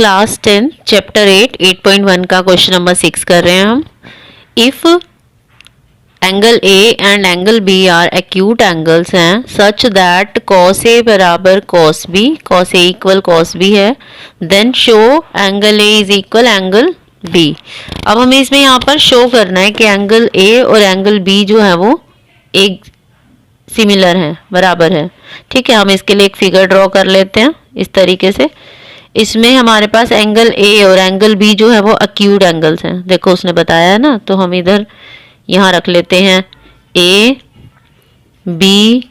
Class 10 chapter 8 8.1 का question number 6 कर रहे हैं हम। If angle A and angle B are acute angles हैं सच दैट कॉस ए बराबर cos B, cos A equal cos B है, then show angle A is equal angle B. अब हमें इसमें यहाँ पर शो करना है कि एंगल ए और एंगल बी जो है वो एक सिमिलर है, बराबर है। ठीक है, हम इसके लिए एक फिगर ड्रॉ कर लेते हैं इस तरीके से। इसमें हमारे पास एंगल ए और एंगल बी जो है वो एक्यूट एंगल्स हैं। देखो उसने बताया है ना, तो हम इधर यहाँ रख लेते हैं ए, बी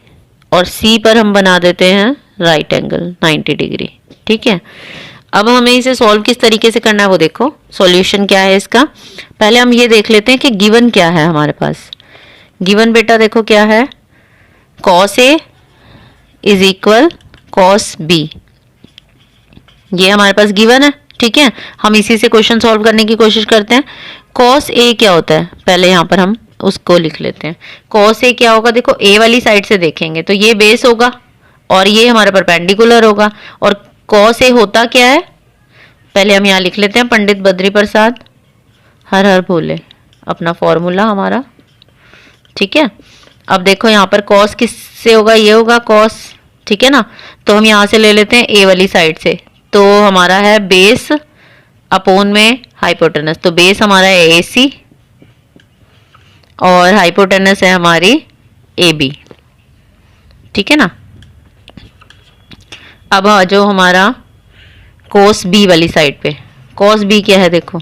और सी पर हम बना देते हैं राइट एंगल 90 डिग्री। ठीक है, अब हमें इसे सॉल्व किस तरीके से करना है वो देखो। सॉल्यूशन क्या है इसका, पहले हम ये देख लेते हैं कि गिवन क्या है हमारे पास। गिवन बेटा देखो क्या है, cos A is equal cos B, ये हमारे पास गिवन है। ठीक है, हम इसी से क्वेश्चन सॉल्व करने की कोशिश करते हैं। कॉस ए क्या होता है, पहले यहाँ पर हम उसको लिख लेते हैं। कॉस ए क्या होगा, देखो ए वाली साइड से देखेंगे तो ये बेस होगा और ये हमारा परपेंडिकुलर होगा। और कॉस ए होता क्या है, पहले हम यहाँ लिख लेते हैं पंडित बद्री प्रसाद हर हर भोले, अपना फॉर्मूला हमारा। ठीक है, अब देखो यहाँ पर कॉस किससे होगा, ये होगा कॉस। ठीक है ना, तो हम यहाँ से ले लेते हैं ए वाली साइड से, तो हमारा है बेस अपोन में हाइपोटेनस, तो बेस हमारा है ए सी और हाइपोटेनस है हमारी ए बी। ठीक है ना, अब जो हमारा कोस बी वाली साइड पे, कॉस बी क्या है देखो,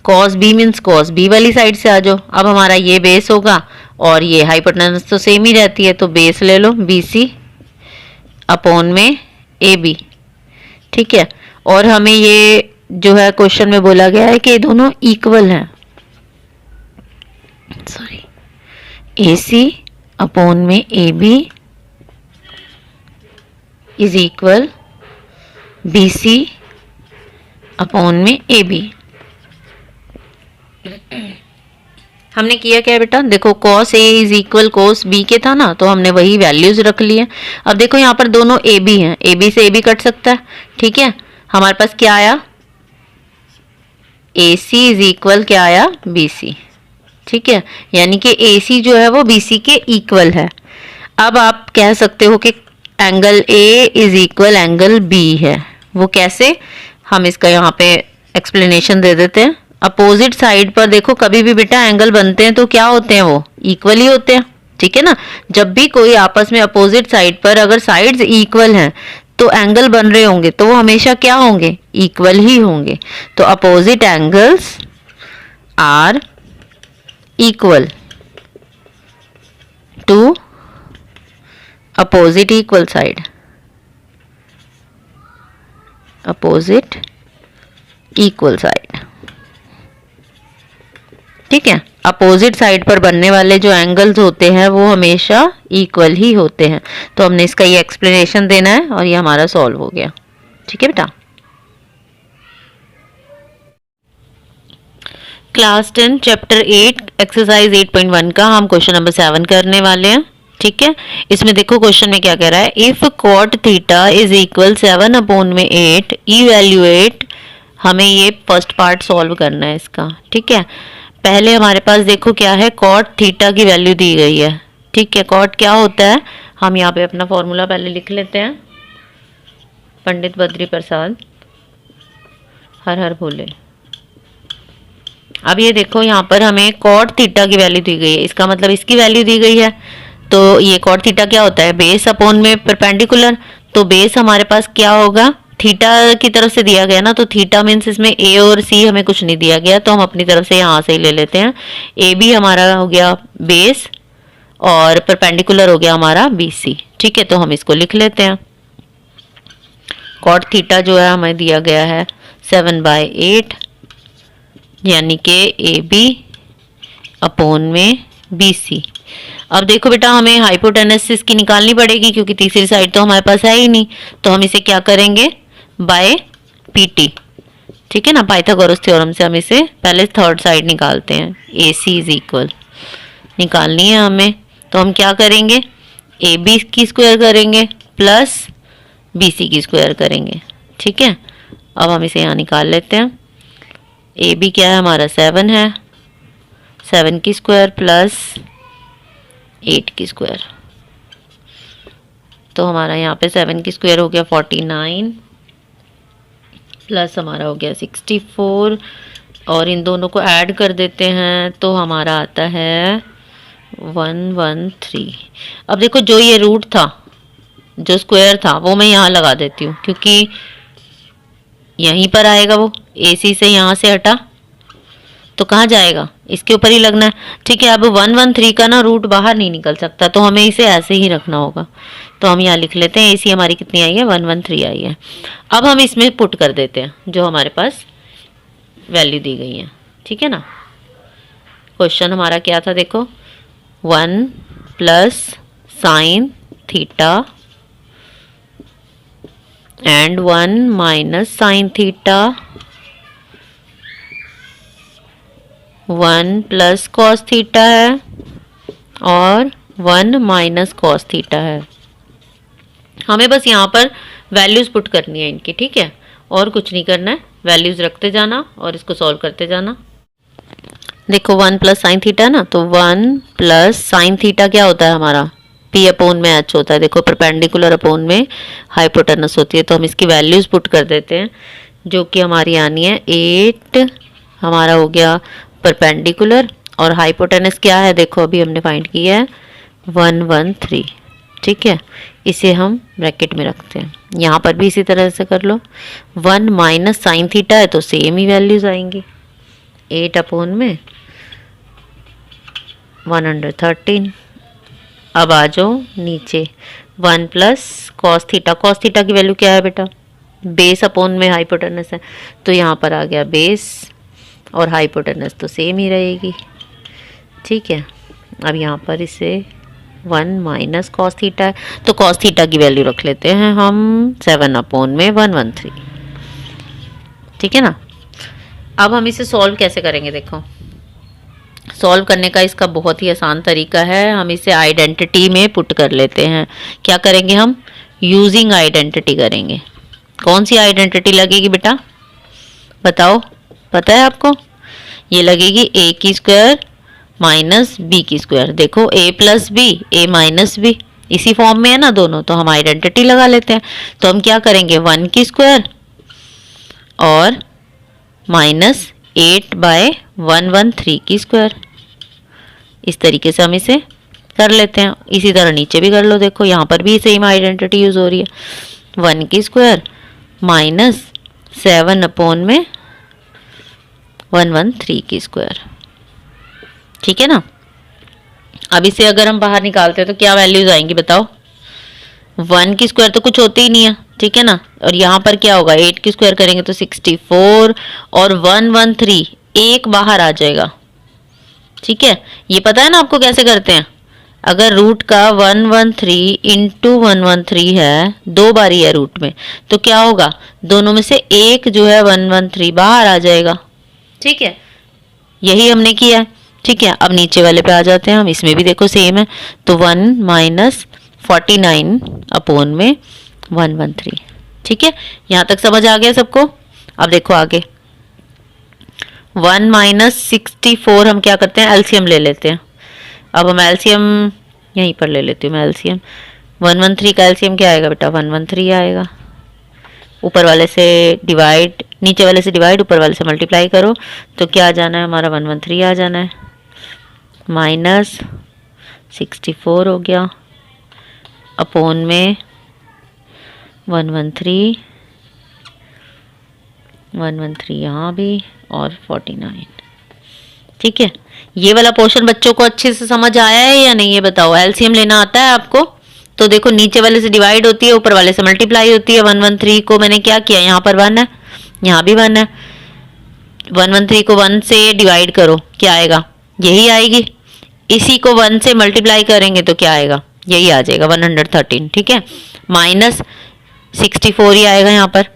cos B means cos B वाली साइड से आ जाओ। अब हमारा ये बेस होगा और ये हाइपोटेनस तो सेम ही रहती है, तो बेस ले लो बी सी अपोन में ए बी। ठीक है, और हमें ये जो है क्वेश्चन में बोला गया है कि ये दोनों इक्वल हैं, सॉरी, ए सी अपोन में A B is equal B C upon में ए बी। हमने किया क्या बेटा, देखो cos A is equal cos B के था ना, तो हमने वही वैल्यूज रख लिए। अब देखो यहाँ पर दोनों ए बी हैं, ए बी से ए बी कट सकता है। ठीक है, हमारे पास क्या आया, ए सी इज इक्वल क्या आया, बी सी। ठीक है, यानी कि ए सी जो है वो बी सी के इक्वल है। अब आप कह सकते हो कि angle A is equal angle B है, वो कैसे, हम इसका यहाँ पे एक्सप्लेनेशन दे देते हैं। अपोजिट साइड पर देखो कभी भी बेटा एंगल बनते हैं तो क्या होते हैं, वो इक्वल ही होते हैं। ठीक है ना, जब भी कोई आपस में अपोजिट साइड पर अगर साइड्स इक्वल हैं तो एंगल बन रहे होंगे तो वो हमेशा क्या होंगे, इक्वल ही होंगे। तो opposite angles are equal to opposite equal side, opposite equal side. ठीक है, अपोजिट साइड पर बनने वाले जो एंगल्स होते हैं वो हमेशा इक्वल ही होते हैं। तो हमने इसका ये एक्सप्लेनेशन देना है और ये हमारा सॉल्व हो गया। ठीक है बेटा, क्लास 10 चैप्टर 8 एक्सरसाइज 8.1 का हम क्वेश्चन नंबर 7 करने वाले हैं। ठीक है, इसमें देखो क्वेश्चन में क्या कह रहा है, if cot theta is equal 7 upon में 8 इवैल्यूएट, हमें ये फर्स्ट पार्ट सॉल्व करना है इसका। ठीक है, पहले हमारे पास देखो क्या है, कॉट थीटा की वैल्यू दी गई है। ठीक है, कॉट क्या होता है, हम यहाँ पे अपना फॉर्मूला पहले लिख लेते हैं, पंडित बद्री प्रसाद हर हर भोले। अब ये देखो यहाँ पर हमें कॉट थीटा की वैल्यू दी गई है, इसका मतलब इसकी वैल्यू दी गई है। तो ये कॉट थीटा क्या होता है, बेस अपोन में परपेंडिकुलर, तो बेस हमारे पास क्या होगा, थीटा की तरफ से दिया गया ना, तो थीटा मीन्स इसमें ए और सी हमें कुछ नहीं दिया गया, तो हम अपनी तरफ से यहाँ से ही ले लेते हैं। ए बी हमारा हो गया बेस और परपेंडिकुलर हो गया हमारा बी सी। ठीक है, तो हम इसको लिख लेते हैं। कॉट थीटा जो है हमें दिया गया है 7/8, यानी कि ए बी अपोन में बी सी। अब देखो बेटा हमें हाइपोटेनस इसकी निकालनी पड़ेगी क्योंकि तीसरी साइड तो हमारे पास है ही नहीं, तो हम इसे क्या करेंगे, बाय पीटी। ठीक है ना, पाइथागोरस थ्योरम से हम इसे पहले थर्ड साइड निकालते हैं, ए सी इज इक्वल निकालनी है हमें, तो हम क्या करेंगे, ए बी की स्क्वायर करेंगे प्लस बी सी की स्क्वायर करेंगे। ठीक है, अब हम इसे यहाँ निकाल लेते हैं। ए बी क्या है हमारा 7 है, 7 की स्क्वायर प्लस 8 की स्क्वायर, तो हमारा यहाँ पे 7 की स्क्वायर हो गया 49 प्लस हमारा हो गया 64, और इन दोनों को ऐड कर देते हैं तो हमारा आता है 113। अब देखो जो ये रूट था, जो स्क्वायर था, वो मैं यहाँ लगा देती हूँ क्योंकि यहीं पर आएगा वो, AC से यहाँ से हटा तो कहाँ जाएगा, इसके ऊपर ही लगना है। ठीक है, अब 113 का ना रूट बाहर नहीं निकल सकता, तो हमें इसे ऐसे ही रखना होगा। तो हम यहाँ लिख लेते हैं AC हमारी कितनी आई है, 113 आई है। अब हम इसमें पुट कर देते हैं जो हमारे पास वैल्यू दी गई है। ठीक है ना, क्वेश्चन हमारा क्या था देखो, 1 plus sine theta and 1 minus sine theta, 1 plus cos theta है और 1 माइनस कॉस थीटा है। हमें बस यहाँ पर वैल्यूज पुट करनी है इनकी। ठीक है, और कुछ नहीं करना है, वैल्यूज रखते जाना और इसको सॉल्व करते जाना। देखो 1 प्लस साइन थीटा है ना, तो 1 प्लस साइन थीटा क्या होता है हमारा, P अपोन में H होता है। देखो परपेंडिकुलर अपोन में हाइपोटेनस होती है, तो हम इसकी वैल्यूज पुट कर देते हैं जो कि हमारी आनी है 8 हमारा हो गया परपेंडिकुलर, और हाइपोटेनस क्या है देखो अभी हमने फाइंड किया है 113। ठीक है, इसे हम ब्रैकेट में रखते हैं। यहाँ पर भी इसी तरह से कर लो, 1 माइनस साइन थीटा है तो सेम ही वैल्यूज आएंगी, 8 अपोन में 113। अब आ जाओ नीचे, 1 plus cos theta, cos theta की वैल्यू क्या है बेटा, बेस अपोन में हाइपोटेनस है, तो यहाँ पर आ गया बेस और हाइपोटेनस तो सेम ही रहेगी। ठीक है, अब यहाँ पर इसे 1 माइनस कॉस थीटा है, तो कॉस थीटा की वैल्यू रख लेते हैं हम 7 अपोन में 113। ठीक है ना, अब हम इसे सॉल्व कैसे करेंगे, देखो सॉल्व करने का इसका बहुत ही आसान तरीका है, हम इसे आइडेंटिटी में पुट कर लेते हैं। क्या करेंगे हम, यूजिंग आइडेंटिटी करेंगे। कौन सी आइडेंटिटी लगेगी बेटा, बताओ, पता है आपको, ये लगेगी A की स्क्वायर माइनस B की स्क्वायर। देखो A plus B, A minus B, इसी फॉर्म में है ना दोनों, तो हम आइडेंटिटी लगा लेते हैं। तो हम क्या करेंगे, 1 की स्क्वायर और माइनस 8/113 की स्क्वायर, इस तरीके से हम इसे कर लेते हैं। इसी तरह नीचे भी कर लो, देखो यहाँ पर भी सेम आइडेंटिटी यूज हो रही है, 1 की स्क्वायर माइनस 7 अपोन में 113 की स्क्वायर। ठीक है ना, अब इसे अगर हम बाहर निकालते हैं तो क्या वैल्यूज आएंगी बताओ, 1 की स्क्वायर तो कुछ होती ही नहीं है। ठीक है ना, और यहाँ पर क्या होगा, 8 की स्क्वायर करेंगे तो 64 और 113 एक बाहर आ जाएगा। ठीक है, ये पता है ना आपको कैसे करते हैं, अगर रूट का 113 इंटू 113 है, 2 बारी है रूट में, तो क्या होगा, दोनों में से एक जो है 113 बाहर आ जाएगा। ठीक है, यही हमने किया है। ठीक है, अब नीचे वाले पे आ जाते हैं हम, इसमें भी देखो सेम है, तो 1 माइनस 49 अपोन में 113। ठीक है, यहाँ तक समझ आ गया सबको। अब देखो आगे, 1 माइनस 64 हम क्या करते हैं, एलसीएम ले लेते हैं। अब हम एलसीएम यहीं पर ले लेती हूँ मैं एलसीएम, 113 का एलसीएम क्या आएगा बेटा, 113 आएगा। ऊपर वाले से डिवाइड, नीचे वाले से डिवाइड, ऊपर वाले से मल्टीप्लाई करो, तो क्या आ जाना है हमारा, 113 आ जाना है, माइनस 64 हो गया अपोन में 113 यहाँ भी और 49। ठीक है, ये वाला पोर्शन बच्चों को अच्छे से समझ आया है या नहीं, ये बताओ। एलसीएम लेना आता है आपको, तो देखो नीचे वाले से डिवाइड होती है, ऊपर वाले से मल्टीप्लाई होती है। 113 को मैंने क्या किया, यहाँ पर 1 है, यहाँ भी 1 है, 113 को 1 से डिवाइड करो, क्या आएगा, यही आएगी। इसी को 1 से मल्टीप्लाई करेंगे तो क्या आएगा, यही आ जाएगा 113। ठीक है, माइनस 64 ही आएगा यहाँ पर।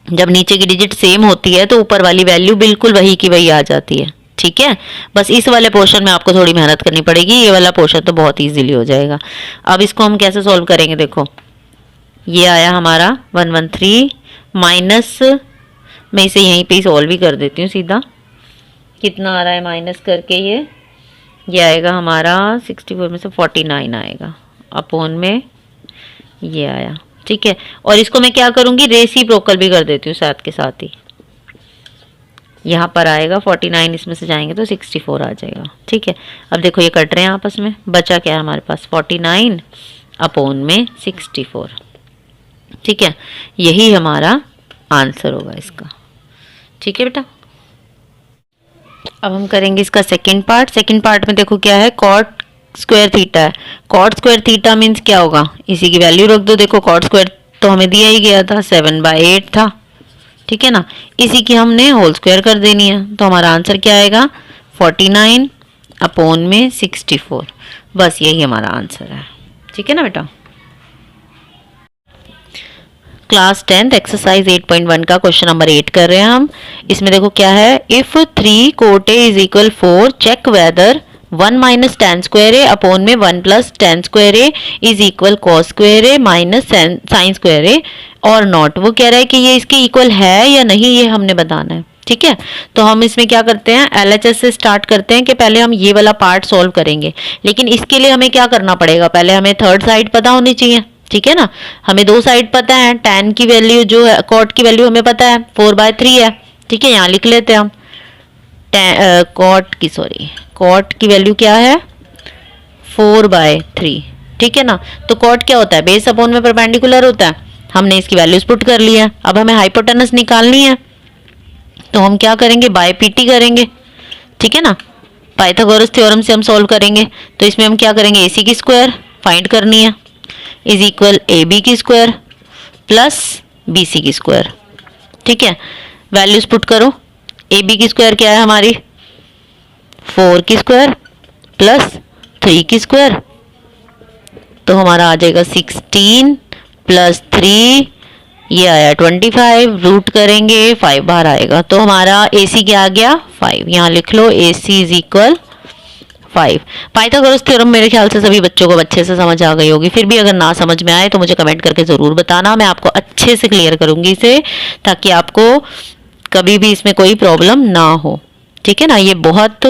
जब नीचे की डिजिट सेम होती है तो ऊपर वाली वैल्यू बिल्कुल वही की वही आ जाती है। ठीक है, बस इस वाले पोर्शन में आपको थोड़ी मेहनत करनी पड़ेगी, ये वाला पोर्शन तो बहुत इजीली हो जाएगा। अब इसको हम कैसे सॉल्व करेंगे, देखो ये आया हमारा 113 माइनस मैं इसे यहीं पे सॉल्व भी कर देती हूँ सीधा। कितना आ रहा है माइनस करके ये आएगा हमारा 64 में से 49 आएगा, अपॉन में ये आया। ठीक है, और इसको मैं क्या करूँगी, रेसिप्रोकल भी कर देती हूँ साथ के साथ ही। यहाँ पर आएगा 49, इसमें से जाएंगे तो 64 आ जाएगा। ठीक है, अब देखो ये कट रहे हैं आपस में, बचा क्या है हमारे पास 49 अपॉन में 64। ठीक है, यही हमारा आंसर होगा इसका। ठीक है बेटा, अब हम करेंगे इसका सेकंड पार्ट। सेकंड पार्ट में देखो क्या है, कॉट स्क्वायर थीटा है। कॉट स्क्वायर थीटा मीन्स क्या होगा, इसी की वैल्यू रख दो। देखो कॉट स्क्वायर तो हमें दिया ही गया था, 7/8 था। ठीक है ना, इसी की हमने होल स्क्वायर कर देनी है, तो हमारा आंसर क्या आएगा 49 अपॉन में 64। बस यही हमारा आंसर है। ठीक है ना बेटा। क्लास 10th एक्सरसाइज 8.1 का क्वेश्चन नंबर 8 कर रहे हैं हम। इसमें देखो क्या है, if 3 cot A is equal 4 check whether 1 minus tan square A upon में 1 plus tan square A is equal cos square A minus sine square A और नॉट। वो कह रहा है कि ये इसके इक्वल है या नहीं, ये हमने बताना है। ठीक है, तो हम इसमें क्या करते हैं, LHS से स्टार्ट करते हैं कि पहले हम ये वाला पार्ट सॉल्व करेंगे। लेकिन इसके लिए हमें क्या करना पड़ेगा, पहले हमें थर्ड साइड पता होनी चाहिए। ठीक है ना, हमें दो साइड पता है, tan की वैल्यू जो है, कॉट की वैल्यू हमें पता है 4/3 है। ठीक है, यहाँ लिख लेते हैं हम कॉट की वैल्यू क्या है 4/3। ठीक है ना, तो कॉट क्या होता है, बेस अपॉन में परपेंडिकुलर होता है। हमने इसकी वैल्यूज पुट कर ली है, अब हमें हाइपोटेनस निकालनी है, तो हम क्या करेंगे, बाय पीटी करेंगे। ठीक है ना, पाइथागोरस थ्योरम से हम सॉल्व करेंगे। तो इसमें हम क्या करेंगे, AC की स्क्वायर फाइंड करनी है इज इक्वल AB की स्क्वायर प्लस BC की स्क्वायर। ठीक है, वैल्यूज पुट करो। AB की स्क्वायर क्या है हमारी 4 की स्क्वायर प्लस 3 की स्क्वायर, तो हमारा आ जाएगा 16 प्लस 3, ये आया 25, रूट करेंगे 5 बार आएगा, तो हमारा AC क्या आ गया 5। यहाँ लिख लो AC is equal 5। Pythagoras theorem मेरे ख्याल से सभी बच्चों को अच्छे से समझ आ गई होगी। फिर भी अगर ना समझ में आए तो मुझे कमेंट करके ज़रूर बताना, मैं आपको अच्छे से क्लियर करूंगी इसे, ताकि आपको कभी भी इसमें कोई प्रॉब्लम ना हो। ठीक है ना, ये बहुत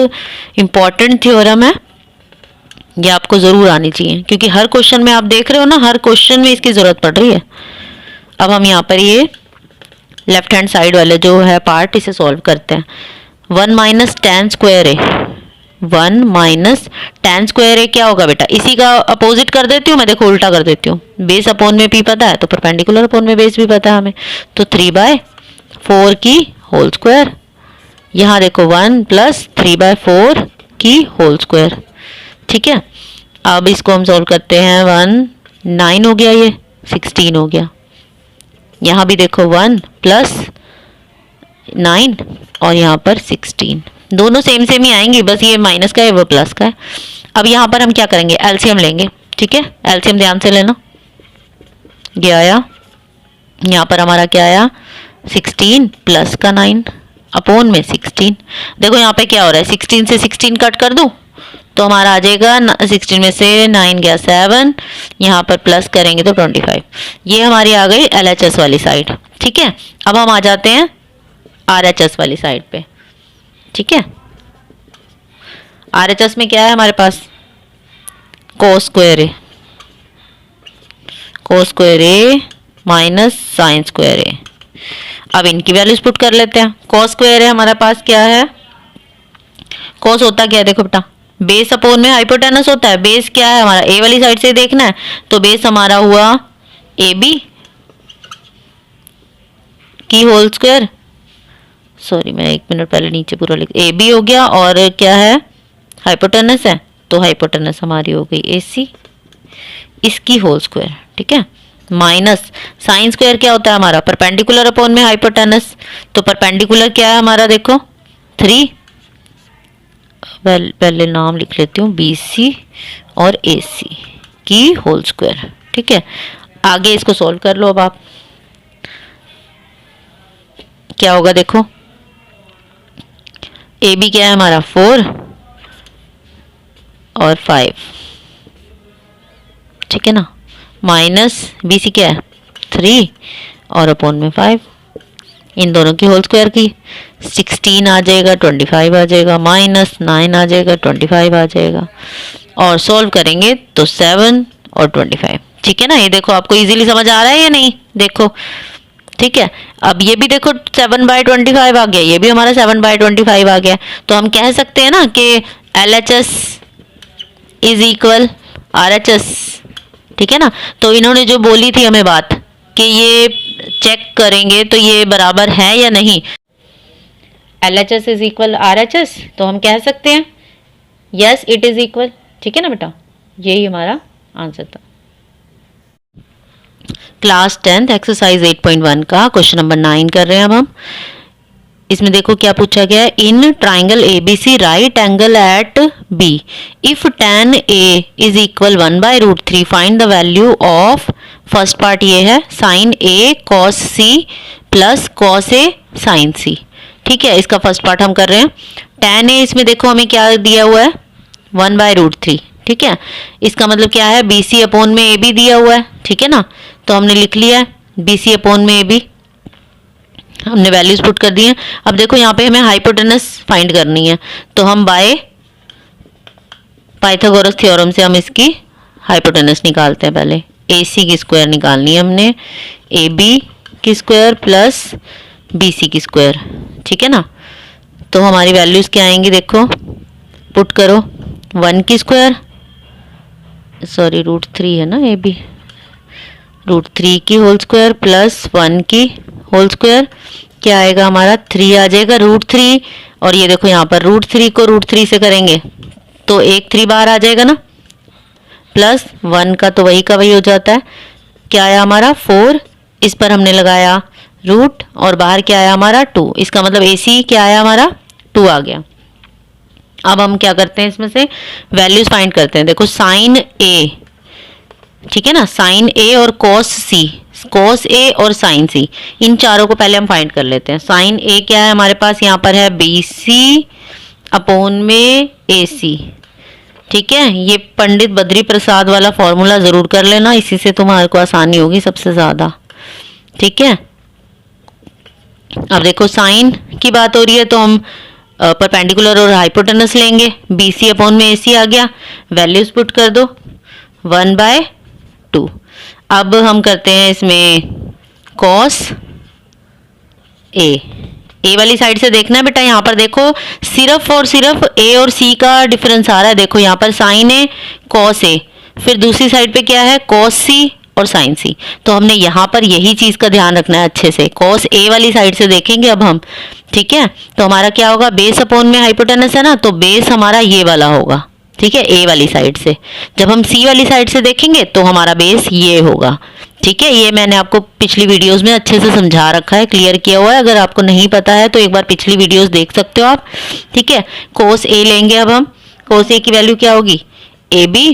इंपॉर्टेंट थ्योरम है, ये आपको ज़रूर आनी चाहिए, क्योंकि हर क्वेश्चन में आप देख रहे हो ना, हर क्वेश्चन में इसकी ज़रूरत पड़ रही है। अब हम यहाँ पर ये लेफ्ट हैंड साइड वाले जो है पार्ट, इसे सॉल्व करते हैं। 1 माइनस टेन स्क्वायर है, 1 माइनस टेन स्क्वायर ए क्या होगा बेटा, इसी का अपोजिट कर देती हूँ मैं, देखो उल्टा कर देती हूँ। बेस अपॉन में P पता है, तो परपेंडिकुलर अपॉन में बेस भी पता है हमें, तो 3/4 की होल स्क्वायर। यहाँ देखो 1 प्लस 3/4 की होल स्क्वायर। ठीक है, अब इसको हम सॉल्व करते हैं। 1 9 हो गया, ये 16 हो गया। यहाँ भी देखो 1 प्लस 9 और यहाँ पर 16, दोनों सेम सेम ही आएंगी, बस ये माइनस का है वो प्लस का है। अब यहाँ पर हम क्या करेंगे, एलसीएम लेंगे। ठीक है, एलसीएम ध्यान से लेना। ये आया, यहाँ पर हमारा क्या आया 16 प्लस का 9 अपॉन में 16। देखो यहाँ पे क्या हो रहा है, 16 से 16 कट कर दूं तो हमारा आ जाएगा 16 में से 9 गया 7, यहाँ पर प्लस करेंगे तो 25। ये हमारी आ गई LHS वाली साइड। ठीक है, अब हम आ जाते हैं RHS वाली साइड पे। ठीक है, RHS में क्या है हमारे पास, cos square A minus sine square ए। अब इनकी वैल्यूज पुट कर लेते हैं। कोस स्क्वायर है हमारे पास क्या है, कोस होता क्या है, देखो बेटा बेस अपॉन में हाइपोटेनस होता है। बेस क्या है हमारा, ए वाली साइड से देखना है, तो बेस हमारा हुआ AB की होल स्क्वायर, सॉरी मैं 1 मिनट पहले नीचे पूरा लिख, AB हो गया, और क्या है हाइपोटेनस है, तो हाइपोटेनस हमारी हो गई AC इसकी होल स्क्वायर। ठीक है, माइनस साइन स्क्वायर क्या होता है हमारा, परपेंडिकुलर अपॉन में हाइपोटेनस, तो परपेंडिकुलर क्या है हमारा देखो 3, पहले नाम लिख लेती हूँ BC और AC की होल स्क्वायर। ठीक है, आगे इसको सॉल्व कर लो। अब आप क्या होगा, देखो AB क्या है हमारा 4 और 5। ठीक है ना, माइनस BC क्या है 3 और अपॉन में 5। इन दोनों की होल स्क्वायर की। 16 आ जाएगा, 25 आ जाएगा, -9 आ जाएगा, 25 आ जाएगा। और सॉल्व करेंगे तो 7 और 25। ठीक है ना, ये देखो आपको इजीली समझ आ रहा है या नहीं, देखो। ठीक है, अब ये भी देखो 7/25 आ गया, ये भी हमारा 7/25 आ गया। तो हम कह सकते हैं ना कि LHS इज इक्वल RHS। ठीक है ना, तो इन्होंने जो बोली थी हमें बात कि ये चेक करेंगे तो ये बराबर है या नहीं, LHS इज इक्वल RHS, तो हम कह सकते हैं यस इट इज इक्वल। ठीक है ना बेटा, यही हमारा आंसर था। क्लास 10th एक्सरसाइज 8.1 का क्वेश्चन नंबर 9 कर रहे हैं अब हम। इसमें देखो क्या पूछा गया है, in triangle ABC right angle at B if tan A is equal 1/√3 find the value of, first part ये है sin A cos C plus cos A sin C। ठीक है, इसका फर्स्ट पार्ट हम कर रहे हैं। tan A इसमें देखो हमें क्या दिया हुआ है, 1/√3। ठीक है, इसका मतलब क्या है, BC अपॉन में AB दिया हुआ है। ठीक है ना, तो हमने लिख लिया है BC अपॉन में AB, हमने वैल्यूज पुट कर दी हैं। अब देखो यहाँ पे हमें हाइपोटेनस फाइंड करनी है, तो हम बाय पाइथागोरस थ्योरम से हम इसकी हाइपोटेनस निकालते हैं। पहले AC की स्क्वायर निकालनी है हमने, AB की स्क्वायर प्लस BC की स्क्वायर। ठीक है ना, तो हमारी वैल्यूज क्या आएंगी, देखो पुट करो, 1 की स्क्वायर, सॉरी √3 है ना AB, √3 की होल स्क्वायर प्लस 1 की होल स्क्वायर, क्या आएगा हमारा 3 आ जाएगा √3। और ये देखो यहाँ पर √3 को √3 से करेंगे तो 1 3 बाहर आ जाएगा ना, प्लस 1 का तो वही का वही हो जाता है। क्या आया हमारा 4, इस पर हमने लगाया रूट और बाहर क्या आया हमारा 2, इसका मतलब AC क्या आया हमारा 2 आ गया। अब हम क्या करते हैं, इसमें से वैल्यूज फाइंड करते हैं। देखो साइन A, ठीक है ना, साइन A और cos A और साइन C, इन चारों को पहले हम फाइंड कर लेते हैं। साइन A क्या है हमारे पास, यहाँ पर है BC अपॉन में AC। ठीक है, ये पंडित बद्री प्रसाद वाला फॉर्मूला जरूर कर लेना, इसी से तुम्हारे को आसानी होगी सबसे ज्यादा। ठीक है, अब देखो साइन की बात हो रही है तो हम परपेंडिकुलर और हाइपोटेनस लेंगे, BC अपॉन में AC आ गया, वैल्यूज पुट कर दो 1/2। अब हम करते हैं इसमें cos A वाली साइड से देखना है बेटा, यहाँ पर देखो सिर्फ और सिर्फ A और C का डिफरेंस आ रहा है। देखो यहाँ पर साइन A cos A, फिर दूसरी साइड पे क्या है cos C और साइन C। तो हमने यहाँ पर यही चीज का ध्यान रखना है अच्छे से, cos A वाली साइड से देखेंगे अब हम। ठीक है, तो हमारा क्या होगा, बेस अपॉन में हाइपोटेनस है ना, तो बेस हमारा ये वाला होगा। ठीक है, A वाली साइड से। जब हम C वाली साइड से देखेंगे तो हमारा बेस ये होगा। ठीक है, ये मैंने आपको पिछली वीडियोस में अच्छे से समझा रखा है, क्लियर किया हुआ है। अगर आपको नहीं पता है तो एक बार पिछली वीडियोस देख सकते हो आप। ठीक है, cos A लेंगे अब हम, cos A की वैल्यू क्या होगी AB,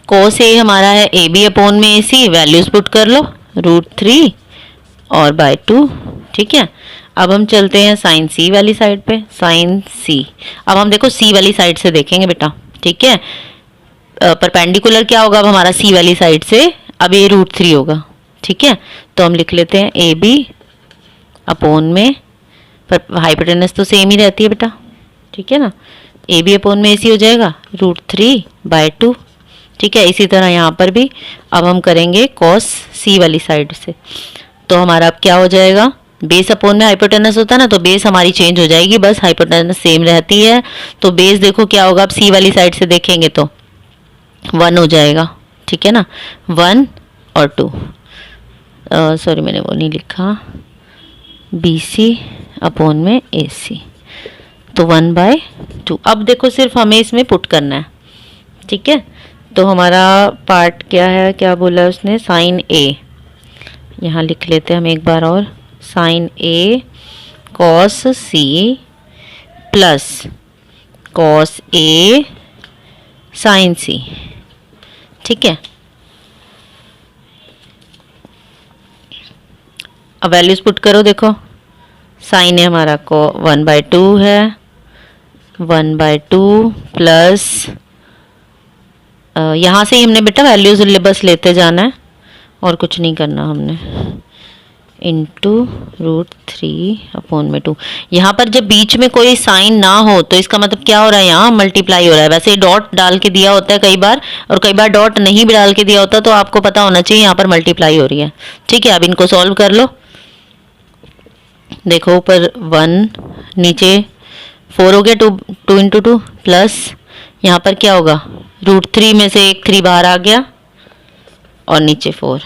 cos A हमारा है AB अपॉन में AC, वैल्यूज पुट कर लो √3 और /2। ठीक है, अब हम चलते हैं साइन C वाली साइड पे, साइन C। अब हम देखो C वाली साइड से देखेंगे बेटा। ठीक है, परपेंडिकुलर क्या होगा अब हमारा C वाली साइड से, अब ये √3 होगा। ठीक है, तो हम लिख लेते हैं AB अपॉन में, पर हाइपोटेनस तो सेम ही रहती है बेटा। ठीक है ना, AB अपॉन में AC हो जाएगा √3/2। ठीक है, इसी तरह यहाँ पर भी अब हम करेंगे cos C वाली साइड से, तो हमारा अब क्या हो जाएगा, बेस अपॉन में हाइपोटेनस होता है ना, तो बेस हमारी चेंज हो जाएगी, बस हाइपोटेनस सेम रहती है। तो बेस देखो क्या होगा, अब C वाली साइड से देखेंगे तो 1 हो जाएगा। ठीक है ना, 1 और 2, सॉरी मैंने वो नहीं लिखा, BC अपॉन में AC, तो 1/2। अब देखो सिर्फ हमें इसमें पुट करना है। ठीक है, तो हमारा पार्ट क्या है, क्या बोला है उसने, साइन A, यहाँ लिख लेते हैं हम एक बार और, sine A cos C plus cos A sine C। ठीक है, अब वैल्यूज पुट करो, देखो साइन A हमारा को 1/2 है, 1/2 प्लस यहाँ से ही हमने बेटा वैल्यूज बस लेते जाना है और कुछ नहीं करना हमने। इंटू √3/2। यहाँ पर जब बीच में कोई साइन ना हो तो इसका मतलब क्या हो रहा है, यहाँ मल्टीप्लाई हो रहा है। वैसे डॉट डाल के दिया होता है कई बार, और कई बार डॉट नहीं भी डाल के दिया होता, तो आपको पता होना चाहिए यहाँ पर मल्टीप्लाई हो रही है। ठीक है, अब इनको सॉल्व कर लो। देखो ऊपर 1, नीचे 4 हो गया, 2 इंटू 2 प्लस यहाँ पर क्या होगा, √3 में से एक 3 बाहर आ गया और नीचे 4,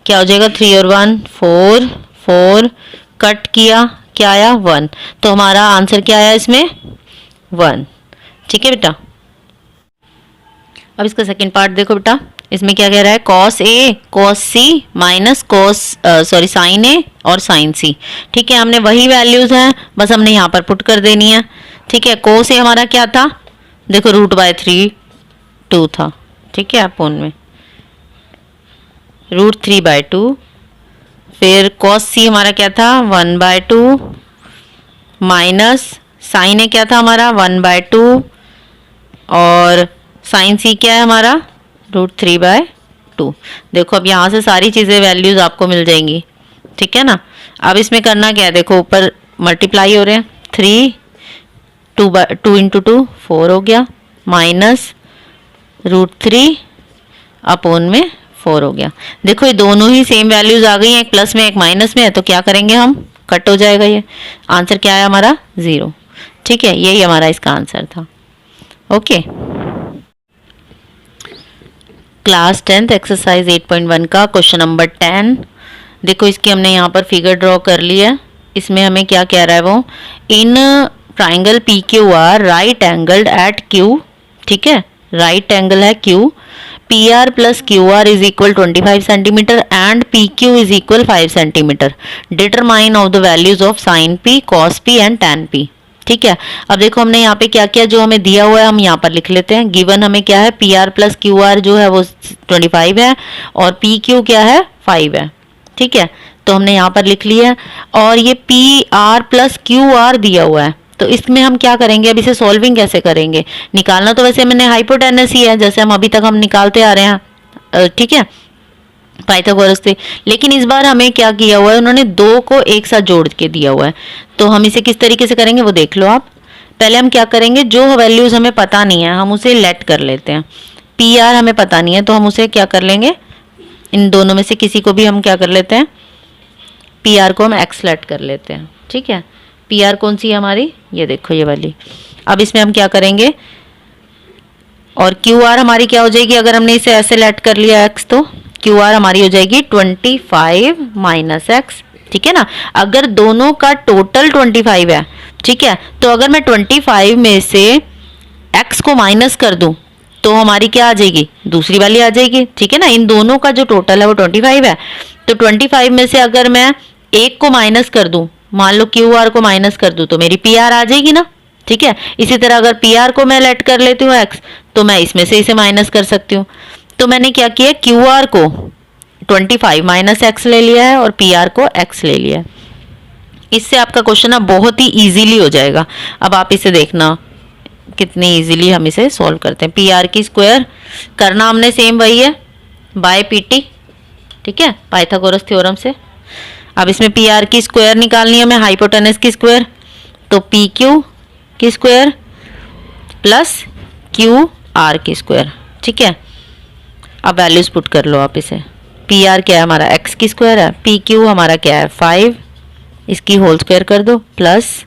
क्या हो जाएगा 3 और 1 4, 4 कट किया, क्या आया 1। तो हमारा आंसर क्या आया इसमें 1। ठीक है बेटा, अब इसका सेकंड पार्ट देखो बेटा, इसमें क्या कह रहा है, cos A cos C minus sin A और sin C। ठीक है, हमने वही वैल्यूज हैं, बस हमने यहाँ पर पुट कर देनी है। ठीक है, cos A हमारा क्या था, देखो √3 2 था। ठीक है, अपोन में √3/2, फिर cos C हमारा क्या था 1/2 माइनस sin A क्या था हमारा 1/2 और sin C क्या है हमारा √3/2। देखो अब यहाँ से सारी चीज़ें वैल्यूज आपको मिल जाएंगी। ठीक है ना, अब इसमें करना क्या है, देखो ऊपर मल्टीप्लाई हो रहे हैं, 3 2 इंटू 2 4 हो गया माइनस √3 अपोन में 4 हो गया। देखो ये दोनों ही सेम वैल्यूज आ गई हैं, एक प्लस में एक माइनस में है, तो क्या करेंगे हम, कट हो जाएगा ये। आंसर क्या है हमारा 0। ठीक है, यही हमारा इसका आंसर था। ओके, क्लास 10th एक्सरसाइज 8.1 का क्वेश्चन नंबर 10। देखो इसकी हमने यहाँ पर फिगर ड्रॉ कर लिया है। इसमें हमें क्या कह रहा है वो, in triangle PQR right angled at Q। ठीक है, राइट एंगल है Q, PR plus QR is equal 25 centimetre and PQ is equal 5 centimetre. Determine of the values of sine P, cos P and tan P। ठीक है, अब देखो हमने यहाँ पे क्या किया, जो हमें दिया हुआ है हम यहाँ पर लिख लेते हैं। गिवन हमें क्या है, PR प्लस QR जो है वो 25 है और PQ क्या है 5 है। ठीक है, तो हमने यहाँ पर लिख लिया है, और ये PR प्लस QR दिया हुआ है, तो इसमें हम क्या करेंगे, अब इसे सॉल्विंग कैसे करेंगे, निकालना तो वैसे मैंने हाइपोटेनस ही है, जैसे हम अभी तक हम निकालते आ रहे हैं। ठीक है, पाइथागोरस से, लेकिन इस बार हमें क्या किया हुआ है, उन्होंने 2 को एक साथ जोड़ के दिया हुआ है। तो हम इसे किस तरीके से करेंगे वो देख लो आप। पहले हम क्या करेंगे, जो वैल्यूज हमें पता नहीं है हम उसे लेट कर लेते हैं। PR हमें पता नहीं है तो हम उसे क्या कर लेंगे, इन दोनों में से किसी को भी हम क्या कर लेते हैं, PR को हम x लेट कर लेते हैं। ठीक है, PR कौन सी है हमारी, ये देखो ये वाली। अब इसमें हम क्या करेंगे, और QR हमारी क्या हो जाएगी, अगर हमने इसे ऐसे लेट कर लिया x, तो QR हमारी हो जाएगी 25 माइनस x। ठीक है ना, अगर दोनों का टोटल 25 है, ठीक है, तो अगर मैं 25 में से x को माइनस कर दूं तो हमारी क्या आ जाएगी, दूसरी वाली आ जाएगी। ठीक है ना, इन दोनों का जो टोटल है वो 25 है, तो 25 में से अगर मैं एक को माइनस कर दूं, मान लो QR को माइनस कर दूं, तो मेरी PR आ जाएगी ना। ठीक है, इसी तरह अगर PR को मैं लेट कर लेती हूँ x, तो मैं इसमें से इसे माइनस कर सकती हूँ। तो मैंने क्या किया, QR को 25 माइनस x ले लिया है और PR को x ले लिया है। इससे आपका क्वेश्चन ना बहुत ही इजीली हो जाएगा। अब आप इसे देखना कितनी इजीली हम इसे सॉल्व करते हैं। PR की स्क्वायर करना हमने सेम वही है, बाय PT। ठीक है, पाइथागोरस थ्योरम से। अब इसमें PR की स्क्वायर निकालनी है हमें, हाइपोटेनस की स्क्वायर, तो PQ की स्क्वायर प्लस QR की स्क्वायर। ठीक है, अब वैल्यूज पुट कर लो आप इसे। PR क्या है हमारा x की स्क्वायर है, PQ हमारा क्या है 5, इसकी होल स्क्वायर कर दो, प्लस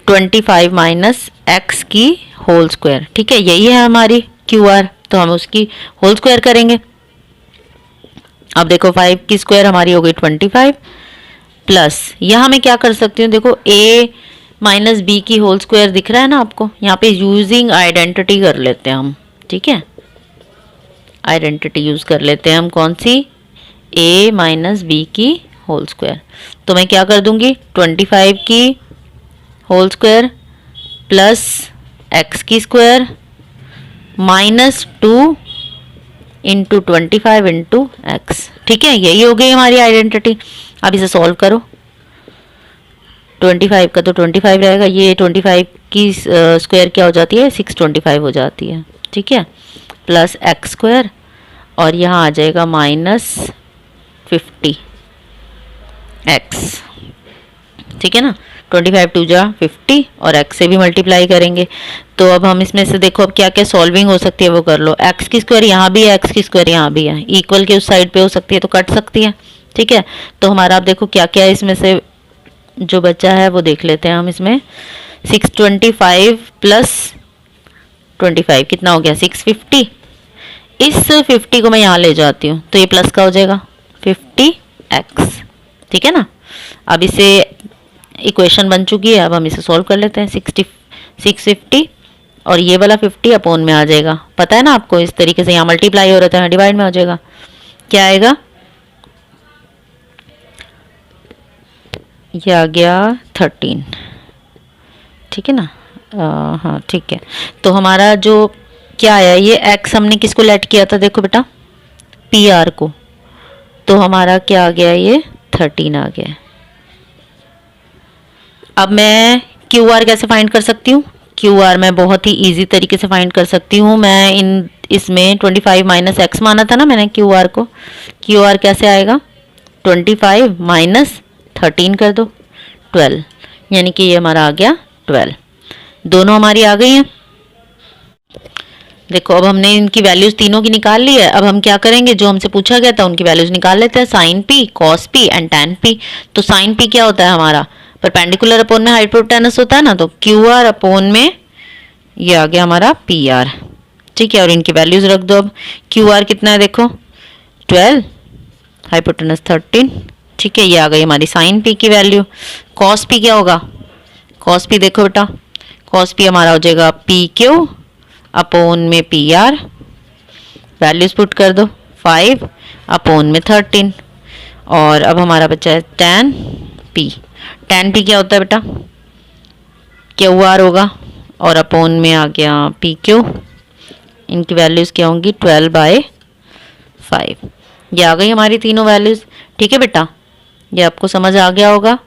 25 माइनस x की होल स्क्वायर। ठीक है, यही है हमारी QR, तो हम उसकी होल स्क्वायर करेंगे। अब देखो 5 की स्क्वायर हमारी हो गई 25, प्लस यहाँ मैं क्या कर सकती हूँ, देखो A माइनस B की होल स्क्वायर दिख रहा है ना आपको, यहाँ पे यूजिंग आइडेंटिटी कर लेते हैं हम। ठीक है, आइडेंटिटी यूज कर लेते हैं हम, कौन सी, A माइनस B की होल स्क्वायर। तो मैं क्या कर दूंगी, 25 की होल स्क्वायर प्लस x की square minus 2 into 25 into x. ठीक है, यही हो गई हमारी आइडेंटिटी। अब इसे सॉल्व करो, 25 का तो 25 रहेगा, ये 25 की स्क्वायर क्या हो जाती है 625 हो जाती है। ठीक है, प्लस एक्स स्क्वायर और यहाँ आ जाएगा माइनस 50। एक्स, ठीक है ना। 25 टू जा 50 और x से भी मल्टीप्लाई करेंगे। तो अब हम इसमें से देखो अब क्या क्या सॉल्विंग हो सकती है वो कर लो। x की स्क्वायर यहाँ भी है, x की स्क्वायर यहाँ भी है, इक्वल के उस साइड पे हो सकती है तो कट सकती है, ठीक है। तो हमारा आप देखो क्या क्या है इसमें से जो बचा है वो देख लेते हैं हम। इसमें 625 प्लस 25 कितना हो गया 650। इस 50 को मैं यहाँ ले जाती हूँ तो ये प्लस का हो जाएगा 50x, ठीक है ना। अब इसे इक्वेशन बन चुकी है, अब हम इसे सॉल्व कर लेते हैं। 650 और ये वाला 50 अपॉन में आ जाएगा, पता है ना आपको, इस तरीके से यहाँ मल्टीप्लाई हो रहा था, डिवाइड में हो जाएगा। क्या आएगा, ये आ गया 13, ठीक है ना। हाँ ठीक है। तो हमारा जो क्या आया, ये x हमने किसको लेट किया था, देखो बेटा पी आर को, तो हमारा क्या आ गया, ये 13 आ गया। अब मैं क्यू आर कैसे फाइंड कर सकती हूँ, क्यू आर मैं बहुत ही इजी तरीके से फाइंड कर सकती हूँ। मैं इसमें 25 माइनस एक्स माना था ना मैंने क्यू आर को, क्यू आर कैसे आएगा 25 माइनस 13 कर दो 12, यानी कि ये हमारा आ गया 12। दोनों हमारी आ गई हैं। देखो अब हमने इनकी वैल्यूज तीनों की निकाल ली है। अब हम क्या करेंगे, जो हमसे पूछा गया था उनकी वैल्यूज निकाल लेते हैं, sine P, cos P and tan P. तो साइन पी क्या होता है हमारा, परपेंडिकुलर अपॉन में हाइपोटेनस होता है ना, तो क्यू आर अपॉन में ये आ गया हमारा पी आर, ठीक है। और इनकी वैल्यूज रख दो। अब क्यू आर कितना है देखो 12, हाइपोटेनस 13, ठीक है। ये आ गई हमारी साइन पी की वैल्यू। कॉस पी क्या होगा, कॉस पी देखो बेटा, कॉस पी हमारा हो जाएगा पी क्यू अपॉन में पी आर, वैल्यूज पुट कर दो 5 अपॉन में 13। और अब हमारा बचा है टैन पी। टैन पी क्या होता है बेटा, क्यू आर होगा और अपॉन में आ गया पी क्यू, इनकी वैल्यूज क्या होंगी 12/5। ये आ गई हमारी तीनों वैल्यूज, ठीक है बेटा। ये आपको समझ आ गया होगा।